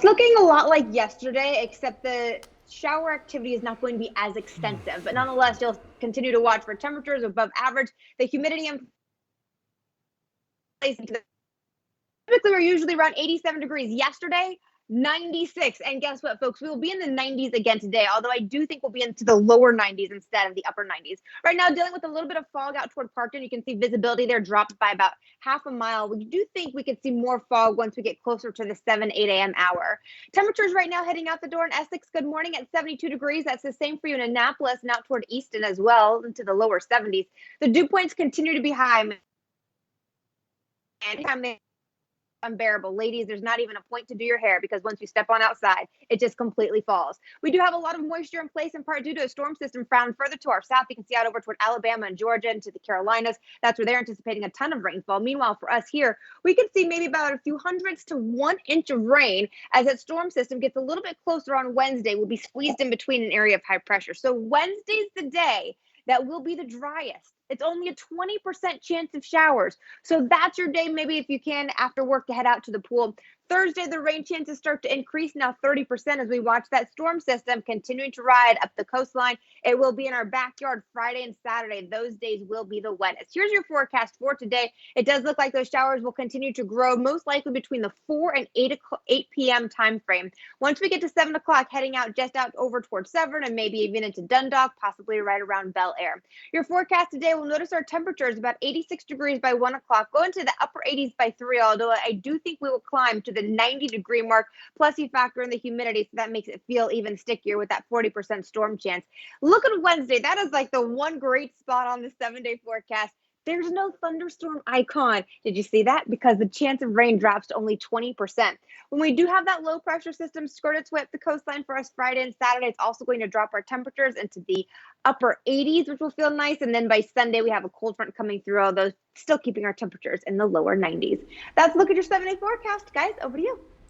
It's looking a lot like yesterday, except the shower activity is not going to be as extensive. But nonetheless, you'll continue to watch for temperatures above average. The humidity in place, typically we're usually around 87 degrees. Yesterday, 96. And guess what, folks? We will be in the 90s again today, although I do think we'll be into the lower 90s instead of the upper 90s. Right now, dealing with a little bit of fog out toward Parkton. You can see visibility there dropped by about half a mile. We do think we could see more fog once we get closer to the 7, 8 a.m. hour. Temperatures right now heading out the door in Essex, good morning, at 72 degrees. That's the same for you in Annapolis and out toward Easton as well, into the lower 70s. The dew points continue to be high. And unbearable. Ladies, there's not even a point to do your hair because once you step on outside, it just completely falls. We do have a lot of moisture in place in part due to a storm system found further to our south. You can see out over toward Alabama and Georgia into the Carolinas. That's where they're anticipating a ton of rainfall. Meanwhile, for us here, we can see maybe about a few hundredths to 1 inch of rain as that storm system gets a little bit closer on Wednesday. We'll be squeezed in between an area of high pressure. So Wednesday's the day that will be the driest. It's only a 20% chance of showers. So that's your day, maybe if you can, after work to head out to the pool. Thursday, the rain chances start to increase now 30% as we watch that storm system continuing to ride up the coastline. It will be in our backyard Friday and Saturday. Those days will be the wettest. Here's your forecast for today. It does look like those showers will continue to grow, most likely between the 4 and 8 p.m. time frame. Once we get to 7 o'clock, heading out just out over towards Severn and maybe even into Dundalk, possibly right around Bel Air. Your forecast today will notice our temperatures about 86 degrees by 1 o'clock, go into the upper 80s by 3, although I do think we will climb to the 90-degree mark, plus you factor in the humidity, so that makes it feel even stickier with that 40% storm chance. Look at Wednesday. That is like the one great spot on the 7-day forecast. There's no thunderstorm icon. Did you see that? Because the chance of rain drops to only 20%. When we do have that low pressure system skirt its way up the coastline for us Friday and Saturday, it's also going to drop our temperatures into the upper 80s, which will feel nice. And then by Sunday, we have a cold front coming through, although still keeping our temperatures in the lower 90s. That's a look at your 7-day forecast. Guys, over to you.